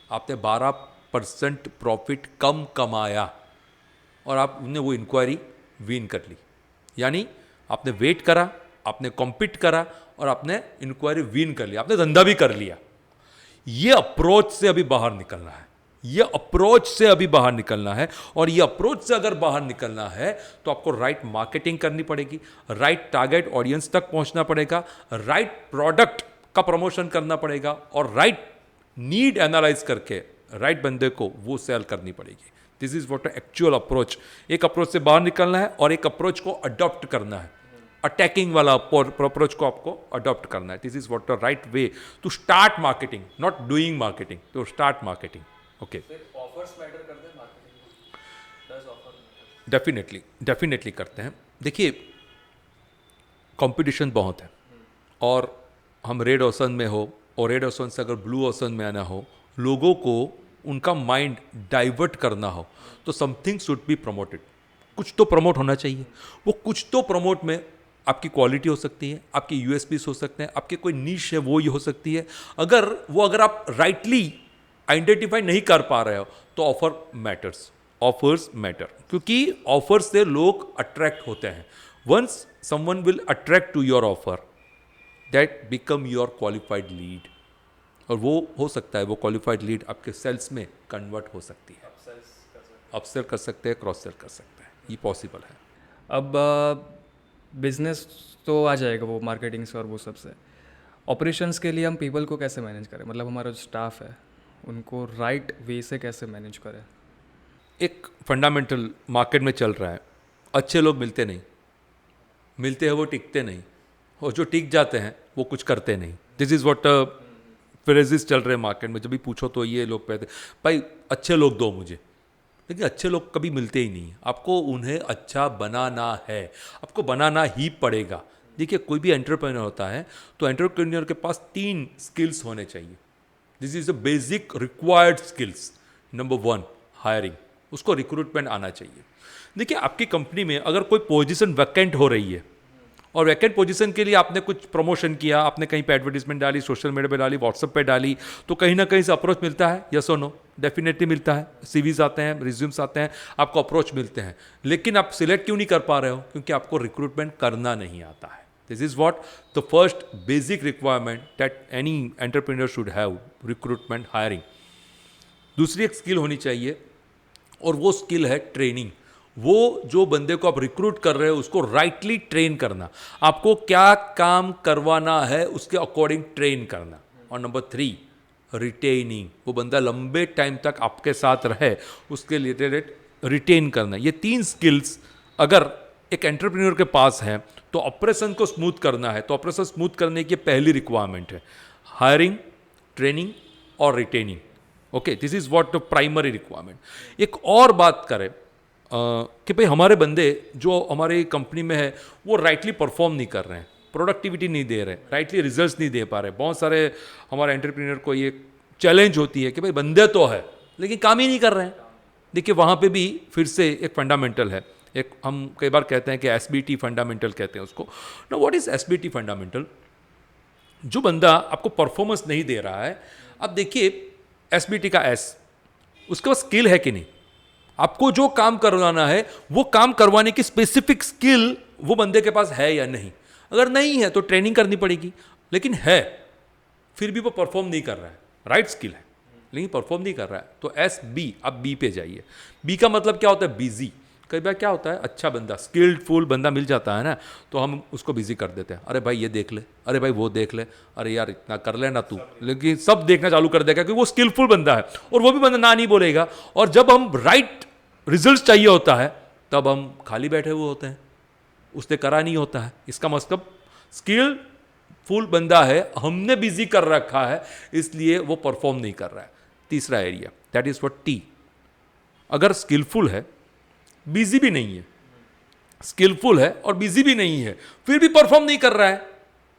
आपने 12% प्रॉफिट कम कमाया और आपने वो इंक्वायरी विन कर ली। यानी आपने वेट करा, आपने कॉम्पीट करा और आपने इंक्वायरी विन कर लिया, आपने धंधा भी कर लिया। ये अप्रोच से अभी बाहर निकलना है, ये अप्रोच से अभी बाहर निकलना है। और ये अप्रोच से अगर बाहर निकलना है तो आपको राइट मार्केटिंग करनी पड़ेगी, राइट टारगेट ऑडियंस तक पहुंचना पड़ेगा, राइट प्रोडक्ट का प्रमोशन करना पड़ेगा और राइट नीड एनालाइज करके राइट बंदे को वो सेल करनी पड़ेगी. This is what actual approach. एक अप्रोच से बाहर निकलना है और एक अप्रोच को अडॉप्ट करना है. अटैकिंग वाला अप्रोच को आपको अडॉप्ट करना है. This is what the right way to start marketing, not doing marketing, to start marketing. Okay, offers matter करते हैं मार्केटिंग. डज ऑफर डेफिनेटली करते हैं. देखिए, कंपटीशन बहुत है और हम रेड ओशन में हो और रेड ओशन से अगर ब्लू ओशन में आना हो, लोगों को उनका माइंड डाइवर्ट करना हो, तो समथिंग शुड बी प्रमोटेड. कुछ तो प्रमोट होना चाहिए. वो कुछ तो प्रमोट में आपकी क्वालिटी हो सकती है, आपकी यूएसपीज हो सकते हैं, आपके कोई नीश है वो ये हो सकती है. अगर आप राइटली आइडेंटिफाई नहीं कर पा रहे हो तो ऑफर्स मैटर, क्योंकि ऑफर से लोग अट्रैक्ट होते हैं. Once someone will attract to your offer, that become your qualified lead. और वो हो सकता है, वो क्वालिफाइड लीड आपके सेल्स में कन्वर्ट हो सकती है. अपसेल कर सकते हैं, क्रॉस सेल कर सकते हैं, ये पॉसिबल है. अब बिजनेस तो आ जाएगा वो मार्केटिंग से और वो सब से. ऑपरेशंस के लिए हम पीपल को कैसे मैनेज करें, मतलब हमारा जो स्टाफ है उनको राइट वे से कैसे मैनेज करें. एक फंडामेंटल मार्केट में चल रहा है, अच्छे लोग मिलते नहीं, मिलते हैं वो टिकते नहीं, और जो टिक जाते हैं वो कुछ करते नहीं. दिस इज़ वॉट फ्रेजेस चल रहे हैं मार्केट में. जब भी पूछो तो ये लोग कहते भाई अच्छे लोग दो मुझे, लेकिन अच्छे लोग कभी मिलते ही नहीं. आपको उन्हें अच्छा बनाना है, आपको बनाना ही पड़ेगा. देखिए, कोई भी एंटरप्रेन्योर होता है तो एंटरप्रेन्योर के पास 3 स्किल्स होने चाहिए. This is the basic required skills. Number 1, hiring. उसको रिक्रूटमेंट आना चाहिए. देखिए, आपकी कंपनी में अगर कोई पोजीशन वैकेंट हो रही है और वैकेंट पोजीशन के लिए आपने कुछ प्रमोशन किया, आपने कहीं पे एडवर्टीजमेंट डाली, सोशल मीडिया पे डाली, व्हाट्सएप पे डाली, तो कहीं ना कहीं से अप्रोच मिलता है. यस और नो? डेफिनेटली मिलता है. सीवीज आते हैं, रिज्यूम्स आते हैं, आपको अप्रोच मिलते हैं, लेकिन आप सिलेक्ट क्यों नहीं कर पा रहे हो? क्योंकि आपको रिक्रूटमेंट करना नहीं आता है. This is what the first basic requirement that any entrepreneur should have, recruitment, hiring. दूसरी एक स्किल होनी चाहिए और वो स्किल है ट्रेनिंग. वो जो बंदे को आप रिक्रूट कर रहे हो उसको राइटली ट्रेन करना, आपको क्या काम करवाना है उसके अकॉर्डिंग ट्रेन करना. और नंबर 3, रिटेनिंग. वो बंदा लंबे टाइम तक आपके साथ रहे, उसके रिलेटेड रिटेन करना. ये 3 स्किल्स अगर एक एंटरप्रेन्योर के पास है तो ऑपरेशन को स्मूथ करना है. तो ऑपरेशन स्मूथ करने की पहली रिक्वायरमेंट है हायरिंग, ट्रेनिंग और retaining. Okay, this is what the primary requirement. एक और बात करें कि भाई हमारे बंदे जो हमारी कंपनी में है वो राइटली परफॉर्म नहीं कर रहे हैं, प्रोडक्टिविटी नहीं दे रहे, राइटली रिजल्ट्स नहीं दे पा रहे. बहुत सारे हमारे एंटरप्रेन्योर को ये चैलेंज होती है कि भाई बंदे तो है लेकिन काम ही नहीं कर रहे हैं. देखिए, वहाँ पे भी फिर से एक फंडामेंटल है. एक हम कई बार कहते हैं कि SBT फंडामेंटल कहते हैं उसको. ना, व्हाट इज SBT फंडामेंटल? जो बंदा आपको परफॉर्मेंस नहीं दे रहा है, अब देखिए SBT का S, उसके पास स्किल है कि नहीं? आपको जो काम करवाना है वो काम करवाने की स्पेसिफिक स्किल वो बंदे के पास है या नहीं? अगर नहीं है तो ट्रेनिंग करनी पड़ेगी. लेकिन है, फिर भी वो परफॉर्म नहीं कर रहा है, राइट स्किल है लेकिन परफॉर्म नहीं कर रहा है, तो SB, आप B पे जाइए. B का मतलब क्या होता है? बिजी. कई बार क्या होता है, अच्छा बंदा, स्किल्डफुल बंदा मिल जाता है ना, तो हम उसको बिजी कर देते हैं. अरे भाई ये देख ले, अरे भाई वो देख ले, अरे यार इतना कर लेना तू, लेकिन सब देखना चालू कर देगा क्योंकि वो स्किलफुल बंदा है और वो भी बंदा ना नहीं बोलेगा. और जब हम राइट रिजल्ट चाहिए होता है तब हम खाली बैठे हुए होते हैं, उसने करा नहीं होता है. इसका मतलब स्किलफुल बंदा है, हमने बिजी कर रखा है, इसलिए वो परफॉर्म नहीं कर रहा है. तीसरा area, that is what T. अगर स्किलफुल है, बिजी भी नहीं है, स्किलफुल है और बिजी भी नहीं है, फिर भी परफॉर्म नहीं कर रहा है,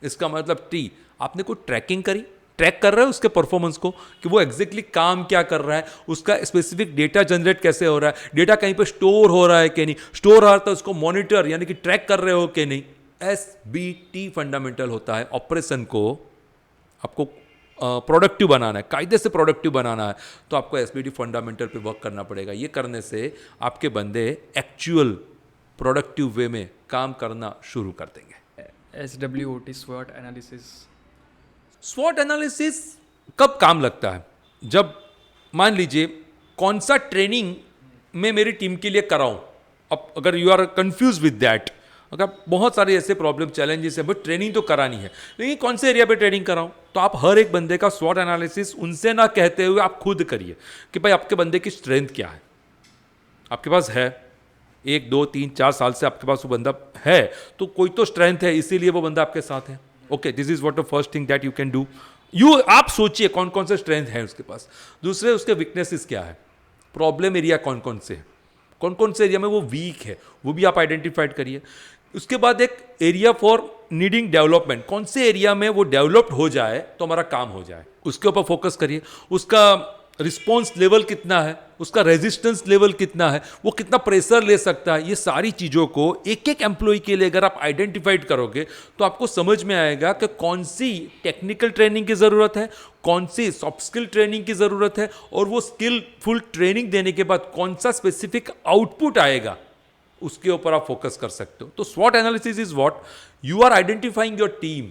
इसका मतलब T. आपने कोई ट्रैकिंग करी, ट्रैक कर रहे हो उसके परफॉर्मेंस को कि वो एग्जैक्टली काम क्या कर रहा है, उसका स्पेसिफिक डेटा जनरेट कैसे हो रहा है, डेटा कहीं पे स्टोर हो रहा है कि नहीं, स्टोर हो रहा है तो उसको मॉनिटर यानी कि ट्रैक कर रहे हो कि नहीं. SBT फंडामेंटल होता है. ऑपरेशन को आपको प्रोडक्टिव बनाना है, कायदे से प्रोडक्टिव बनाना है, तो आपको SBT फंडामेंटल पे वर्क करना पड़ेगा. ये करने से आपके बंदे एक्चुअल प्रोडक्टिव वे में काम करना शुरू कर देंगे. SWOT, SWOT analysis. स्वॉट एनालिसिस कब काम लगता है? जब मान लीजिए कौन सा ट्रेनिंग मैं मेरी टीम के लिए कराऊं. अब अगर you are confuse with that, अगर बहुत सारे ऐसे प्रॉब्लम चैलेंजेस है, बट ट्रेनिंग तो करानी है, लेकिन कौन से एरिया पे ट्रेनिंग कराऊं? तो आप हर एक बंदे का स्वॉट एनालिसिस उनसे ना कहते हुए आप खुद करिए कि भाई आपके बंदे की स्ट्रेंथ क्या है। आपके पास है 1 2 3 4 साल से आपके पास वो बंदा है, तो कोई तो स्ट्रेंथ है, इसीलिए वो बंदा आपके साथ है। Okay, this is what the first thing that you can do. आप सोचिए कौन कौन से स्ट्रेंथ है उसके पास। दूसरे, उसके वीकनेसेस क्या है, प्रॉब्लम एरिया कौन कौन से है, कौन कौन से एरिया में वो वीक है, वो भी आप आइडेंटिफाइड करिए। उसके बाद एक एरिया फॉर नीडिंग डेवलपमेंट, कौन से एरिया में वो डेवलप्ड हो जाए तो हमारा काम हो जाए, उसके ऊपर फोकस करिए। उसका रिस्पॉन्स लेवल कितना है, उसका रेजिस्टेंस लेवल कितना है, वो कितना प्रेशर ले सकता है, ये सारी चीज़ों को एक एक एम्प्लॉय के लिए अगर आप आइडेंटिफाइड करोगे तो आपको समझ में आएगा कि कौन सी टेक्निकल ट्रेनिंग की ज़रूरत है, कौन सी सॉफ्ट स्किल ट्रेनिंग की ज़रूरत है, और वो स्किलफुल ट्रेनिंग देने के बाद कौन सा स्पेसिफिक आउटपुट आएगा, उसके ऊपर आप फोकस कर सकते हो। तो स्वॉट analysis is what you are identifying your team.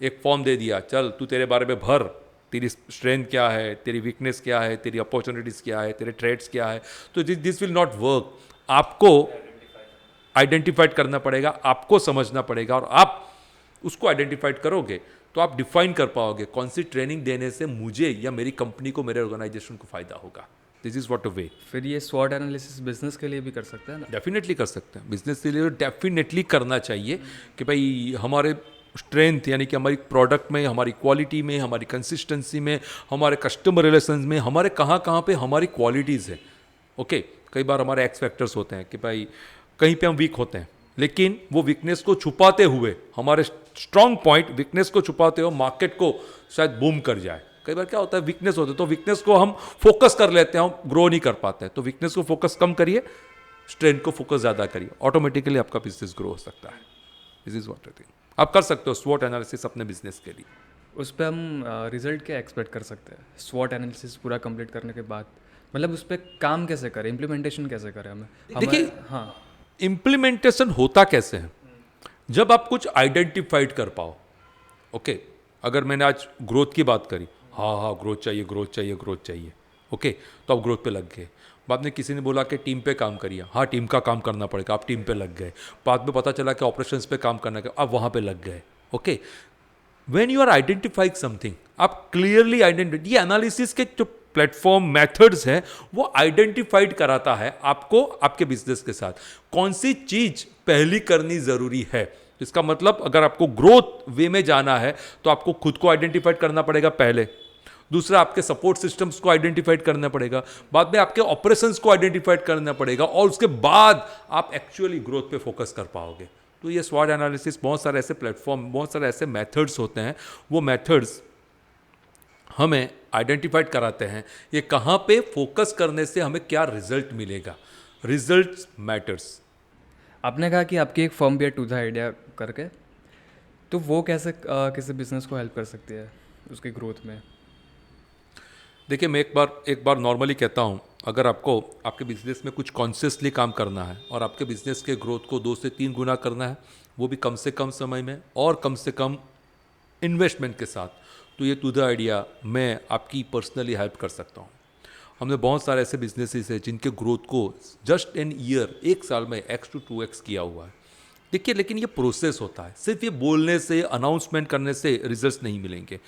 एक फॉर्म दे दिया, चल तू तेरे बारे में भर, तेरी स्ट्रेंथ क्या है, तेरी वीकनेस क्या है, तेरी अपॉर्चुनिटीज़ क्या है, तेरे ट्रेड्स क्या है। तो दिस विल नॉट वर्क। आपको आइडेंटिफाइड करना पड़ेगा, आपको समझना पड़ेगा, और आप उसको आइडेंटिफाइड करोगे तो आप डिफाइन कर पाओगे कौन सी ट्रेनिंग देने से मुझे या मेरी कंपनी को, मेरे ऑर्गेनाइजेशन को फायदा होगा। दिस इज व्हाट अ वे। फिर ये स्वॉट एनालिसिस बिजनेस के लिए भी कर सकते हैं ना? डेफिनेटली कर सकते हैं, बिजनेस के लिए डेफिनेटली करना चाहिए कि भाई हमारे स्ट्रेंथ यानी कि हमारी प्रोडक्ट में, हमारी क्वालिटी में, हमारी कंसिस्टेंसी में, हमारे कस्टमर रिलेशंस में, हमारे कहाँ कहाँ पे हमारी क्वालिटीज़ है। ओके, कई बार हमारे एक्स फैक्टर्स होते हैं कि भाई कहीं पे हम वीक होते हैं, लेकिन वो वीकनेस को छुपाते हुए, हमारे स्ट्रॉन्ग पॉइंट वीकनेस को छुपाते हुए मार्केट को शायद बूम कर जाए। कई बार क्या होता है, वीकनेस होते हैं तो वीकनेस को हम फोकस कर लेते हैं, हम ग्रो नहीं कर पाते हैं। तो वीकनेस को फोकस कम करिए, स्ट्रेंथ को फोकस ज़्यादा करिए, ऑटोमेटिकली आपका बिजनेस ग्रो हो सकता है। This is what I think आप कर सकते हो स्वॉट एनालिसिस अपने बिजनेस के लिए। उस पर हम रिजल्ट क्या एक्सपेक्ट कर सकते हैं स्वॉट एनालिसिस पूरा कंप्लीट करने के बाद? मतलब उस पर काम कैसे करें, इम्प्लीमेंटेशन कैसे करें हमें? देखिए, हाँ, इम्प्लीमेंटेशन होता कैसे है, जब आप कुछ आइडेंटिफाइड कर पाओ। ओके, अगर मैंने आज ग्रोथ की बात करी, हाँ हाँ ग्रोथ चाहिए, ग्रोथ चाहिए, ग्रोथ चाहिए, ओके, तो आप ग्रोथ पे लग गए। बाद में किसी ने बोला कि टीम पे काम करिए, हाँ टीम का काम करना पड़ेगा, आप टीम पे लग गए। बाद में पता चला कि ऑपरेशंस पे काम करना है, आप वहाँ पे लग गए। Okay, when you are identifying something, आप क्लियरली आइडेंटिफाई, ये एनालिसिस के जो प्लेटफॉर्म मेथड्स हैं वो आइडेंटिफाइड कराता है आपको आपके बिजनेस के साथ कौन सी चीज पहली करनी जरूरी है। इसका मतलब अगर आपको ग्रोथ वे में जाना है तो आपको खुद को आइडेंटिफाइड करना पड़ेगा पहले, दूसरा आपके सपोर्ट सिस्टम्स को आइडेंटिफाइड करना पड़ेगा, बाद में आपके ऑपरेशंस को आइडेंटिफाइड करना पड़ेगा, और उसके बाद आप एक्चुअली ग्रोथ पे फोकस कर पाओगे। तो ये स्वॉट एनालिसिस, बहुत सारे ऐसे प्लेटफॉर्म, बहुत सारे ऐसे मेथड्स होते हैं, वो मेथड्स हमें आइडेंटिफाइड कराते हैं ये कहाँ पे फोकस करने से हमें क्या रिजल्ट मिलेगा। Results matters. आपने कहा कि आपकी एक फर्म भी है टू द आइडिया करके, तो वो कैसे किसी बिजनेस को हेल्प कर सकती है उसकी ग्रोथ में? देखिए, मैं एक बार नॉर्मली कहता हूँ, अगर आपको आपके बिजनेस में कुछ कॉन्शियसली काम करना है और आपके बिजनेस के ग्रोथ को 2 से 3 गुना करना है, वो भी कम से कम समय में और कम से कम इन्वेस्टमेंट के साथ, तो ये टू द आइडिया मैं आपकी पर्सनली हेल्प कर सकता हूँ। हमने बहुत सारे ऐसे बिजनेसेस हैं जिनके ग्रोथ को जस्ट एन ईयर, 1 साल में X to 2X किया हुआ है। देखिए, लेकिन ये प्रोसेस होता है, सिर्फ ये बोलने से, अनाउंसमेंट करने से रिजल्ट्स नहीं मिलेंगे।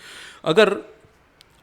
अगर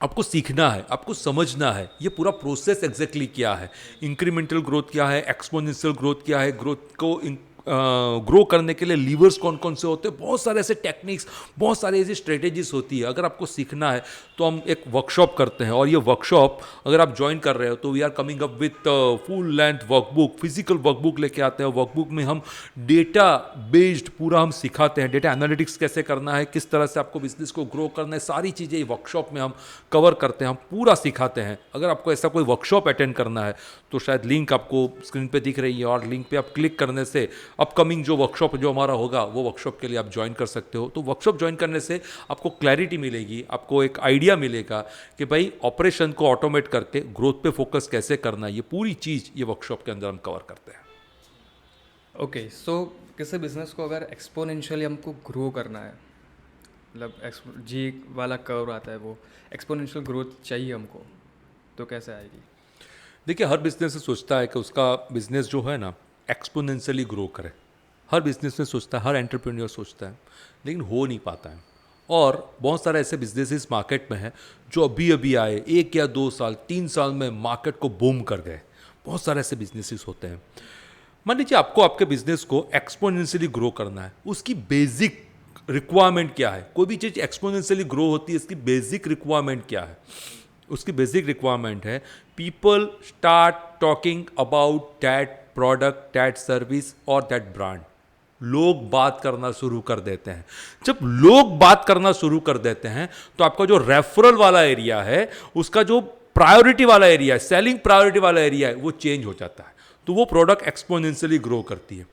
आपको सीखना है, आपको समझना है ये पूरा प्रोसेस एग्जैक्टली क्या है, इंक्रीमेंटल ग्रोथ क्या है, एक्सपोनेंशियल ग्रोथ क्या है, ग्रोथ को ग्रो करने के लिए लीवर्स कौन कौन से होते हैं, बहुत सारे ऐसे टेक्निक्स, बहुत सारी ऐसी स्ट्रेटेजीज होती है। अगर आपको सीखना है तो हम एक वर्कशॉप करते हैं, और ये वर्कशॉप अगर आप ज्वाइन कर रहे हो तो we are coming up with full length workbook, physical workbook लेके आते हैं। वर्कबुक में हम डेटा बेस्ड पूरा हम सिखाते हैं, डेटा एनालिटिक्स कैसे करना है, किस तरह से आपको बिजनेस को ग्रो करना है, सारी चीज़ें वर्कशॉप में हम कवर करते हैं, हम पूरा सिखाते हैं। अगर आपको ऐसा कोई वर्कशॉप अटेंड करना है तो शायद लिंक आपको स्क्रीन पे दिख रही है, और लिंक पे आप क्लिक करने से अपकमिंग जो वर्कशॉप जो हमारा होगा वो वर्कशॉप के लिए आप ज्वाइन कर सकते हो। तो वर्कशॉप ज्वाइन करने से आपको क्लैरिटी मिलेगी, आपको एक आइडिया मिलेगा कि भाई ऑपरेशन को ऑटोमेट करके ग्रोथ पे फोकस कैसे करना है। ये पूरी चीज़ ये वर्कशॉप के अंदर हम कवर करते हैं। ओके, सो किसी बिजनेस को अगर एक्सपोनेंशियली हमको ग्रो करना है, मतलब जी वाला कर्व आता है, वो एक्सपोनेंशियल ग्रोथ चाहिए हमको, तो कैसे आएगी? देखिए, हर बिजनेस सोचता है कि उसका बिजनेस जो है ना एक्सपोनेंशियली ग्रो करे। हर बिजनेस में सोचता है, हर एंटरप्रेन्योर सोचता है, लेकिन हो नहीं पाता है। और बहुत सारे ऐसे बिजनेसेस मार्केट में हैं जो अभी अभी आए, 1 या 2 साल 3 साल में मार्केट को बूम कर गए। बहुत सारे ऐसे बिजनेसेस होते हैं। मान लीजिए आपको आपके बिजनेस को एक्सपोनेंशियली ग्रो करना है, उसकी बेसिक रिक्वायरमेंट क्या है? कोई भी चीज़ एक्सपोनेंशियली ग्रो होती है, इसकी बेसिक रिक्वायरमेंट क्या है? उसकी बेसिक रिक्वायरमेंट है people start talking about that product, that service और दैट ब्रांड। लोग बात करना शुरू कर देते हैं। जब लोग बात करना शुरू कर देते हैं तो आपका जो रेफरल वाला एरिया है, उसका जो प्रायोरिटी वाला एरिया है, सेलिंग प्रायोरिटी वाला एरिया है, वो चेंज हो जाता है। तो वो प्रोडक्ट एक्सपोनेंशियली ग्रो करती है।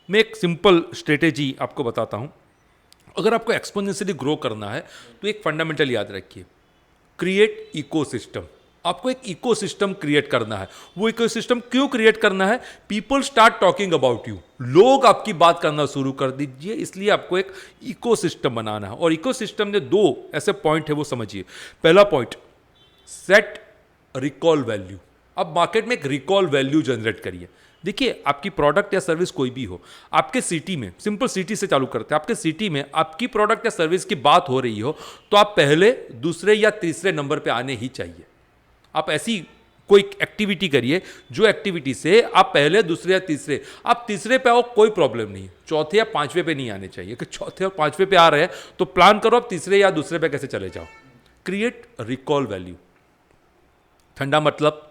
मैं एक सिंपल स्ट्रेटेजी आपको बताता हूं। अगर आपको एक्सपोनेंशियली ग्रो करना है तो एक फंडामेंटल याद रखिए, क्रिएट इकोसिस्टम। आपको एक इकोसिस्टम क्रिएट करना है। वो इकोसिस्टम क्यों क्रिएट करना है? People start talking about you, लोग आपकी बात करना शुरू कर दीजिए, इसलिए आपको एक इकोसिस्टम बनाना है। और इकोसिस्टम में 2 ऐसे पॉइंट है, वो समझिए। पहला पॉइंट, सेट रिकॉल वैल्यू। अब मार्केट में एक रिकॉल वैल्यू जनरेट करिए। देखिए, आपकी प्रोडक्ट या सर्विस कोई भी हो, आपके सिटी में, सिंपल सिटी से चालू करते हैं, आपके सिटी में आपकी प्रोडक्ट या सर्विस की बात हो रही हो तो आप पहले, दूसरे या तीसरे नंबर पे आने ही चाहिए। आप ऐसी कोई एक्टिविटी करिए जो एक्टिविटी से आप पहले, दूसरे या तीसरे, आप तीसरे पे आओ, कोई प्रॉब्लम नहीं है, चौथे या पांचवे पे नहीं आने चाहिए। कि चौथे और पांचवे पे आ रहे हैं तो प्लान करो आप तीसरे या दूसरे पे कैसे चले जाओ। Create recall value. ठंडा मतलब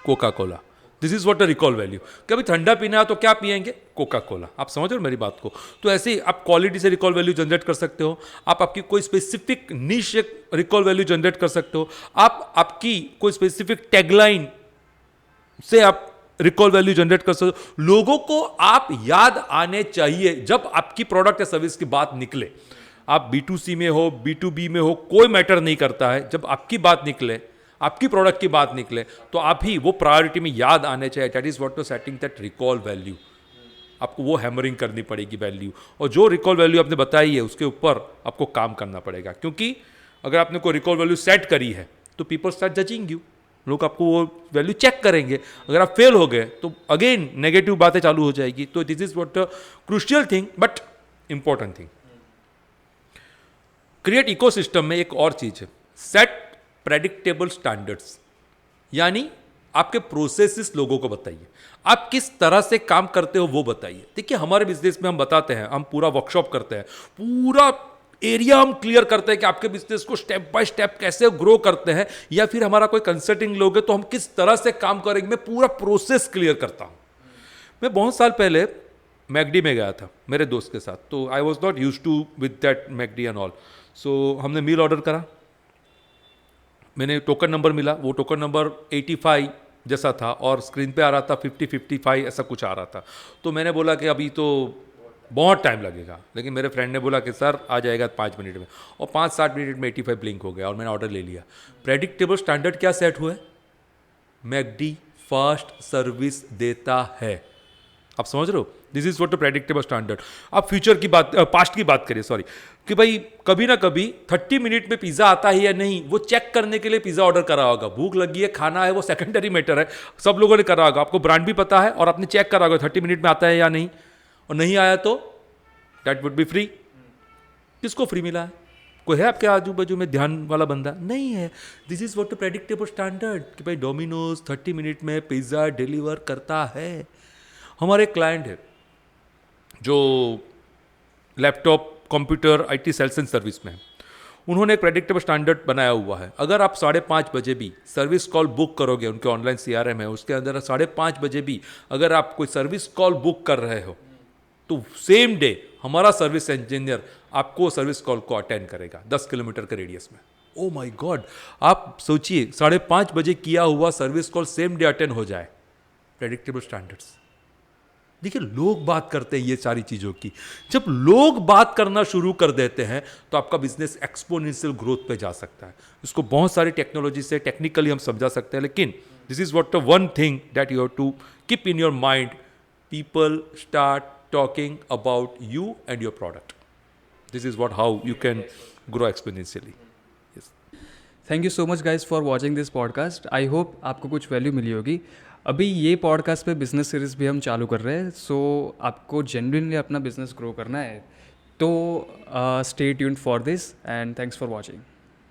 Coca Cola, this is what a recall value. कभी ठंडा पीना है तो क्या पिएंगे? Coca Cola. आप समझ रहे हो मेरी बात को? तो ऐसे ही आप क्वालिटी से रिकॉल वैल्यू जनरेट कर सकते हो। आप आपकी कोई स्पेसिफिक निश रिकॉल वैल्यू जनरेट कर सकते हो। आप आपकी कोई स्पेसिफिक टैगलाइन से आप रिकॉल वैल्यू जनरेट कर सकते हो। लोगों को आप याद आने चाहिए जब आपकी प्रोडक्ट या सर्विस की बात निकले। आप B2C में हो, B2B में हो, कोई मैटर नहीं करता है। जब आपकी बात निकले, आपकी प्रोडक्ट की बात निकले, तो आप ही वो प्रायोरिटी में याद आने चाहिए। That is what to setting that recall value. आपको वो हैमरिंग करनी पड़ेगी वैल्यू, और जो रिकॉल वैल्यू आपने बताई है उसके ऊपर आपको काम करना पड़ेगा। क्योंकि अगर आपने कोई रिकॉल वैल्यू सेट करी है तो पीपल स्टार्ट जजिंग यू, लोग आपको वो वैल्यू चेक करेंगे। अगर आप फेल हो गए तो अगेन नेगेटिव बातें चालू हो जाएगी। तो this is what crucial thing but important thing. Create ecosystem में एक और चीज है, सेट प्रेडिक्टेबल स्टैंडर्ड्स। यानी आपके प्रोसेसेस लोगों को बताइए, आप किस तरह से काम करते हो वो बताइए। देखिए, हमारे बिजनेस में हम बताते हैं, हम पूरा वर्कशॉप करते हैं, पूरा एरिया हम क्लियर करते हैं कि आपके बिजनेस को स्टेप बाय स्टेप कैसे ग्रो करते हैं, या फिर हमारा कोई कंसल्टिंग लोग है तो हम किस तरह से काम करेंगे। मैं पूरा प्रोसेस क्लियर करता हूं। मैं बहुत साल पहले मैकडी में गया था मेरे दोस्त के साथ, तो I was not use to with that McD and all. So हमने मील ऑर्डर करा, मैंने टोकन नंबर मिला, वो टोकन नंबर 85 जैसा था और स्क्रीन पे आ रहा था 50-55 ऐसा कुछ आ रहा था। तो मैंने बोला कि अभी तो बहुत टाइम लगेगा, लेकिन मेरे फ्रेंड ने बोला कि सर आ जाएगा 5 मिनट में, और 5-7 मिनट में 85 ब्लिंक हो गया और मैंने ऑर्डर ले लिया। प्रेडिक्टेबल स्टैंडर्ड क्या सेट हुआ है? मैकडी फास्ट सर्विस देता है। आप समझ रहे हो? This is what a predictable standard. आप फ्यूचर की बात, पास्ट की बात करिए, सॉरी, कि भाई कभी ना कभी 30 मिनट में पिज़्ज़ा आता है या नहीं, वो चेक करने के लिए पिज़्ज़ा ऑर्डर करा होगा। भूख लगी है, खाना है, वो सेकेंडरी मैटर है, सब लोगों ने करा होगा। आपको ब्रांड भी पता है और आपने चेक करा होगा 30 मिनट में आता है या नहीं, और नहीं आया तो दैट वुड बी फ्री। किसको फ्री मिला है? कोई है आपके आजू बाजू में ध्यान वाला बंदा? नहीं है। This is what a predictable standard कि भाई डोमिनोज 30 मिनट में पिज़्ज़ा डिलीवर करता है। हमारे क्लाइंट है जो laptop, computer, IT sales and service में है। उन्होंने एक प्रेडिक्टेबल स्टैंडर्ड बनाया हुआ है। अगर आप 5:30 बजे भी सर्विस कॉल बुक करोगे, उनके ऑनलाइन CRM है उसके अंदर, 5:30 बजे भी अगर आप कोई सर्विस कॉल बुक कर रहे हो तो सेम डे हमारा सर्विस इंजीनियर आपको सर्विस कॉल को अटेंड करेगा 10 किलोमीटर के रेडियस में। ओ माय गॉड, आप सोचिए 5:30 बजे किया हुआ service call same day attend हो जाए। Predictable standards. देखिए, लोग बात करते हैं ये सारी चीज़ों की। जब लोग बात करना शुरू कर देते हैं तो आपका बिजनेस एक्सपोनेंशियल ग्रोथ पे जा सकता है। इसको बहुत सारी टेक्नोलॉजी से टेक्निकली हम समझा सकते हैं, लेकिन this is what the one thing that you have to keep in your mind. People start talking about you and your product. This is what how you can grow exponentially. Thank you so much guys for watching this podcast. I hope आपको कुछ value मिली होगी। अभी ये podcast पे business series भी हम चालू कर रहे हैं। सो आपको जेन्युइनली अपना बिजनेस ग्रो करना है तो stay tuned for this and thanks for watching.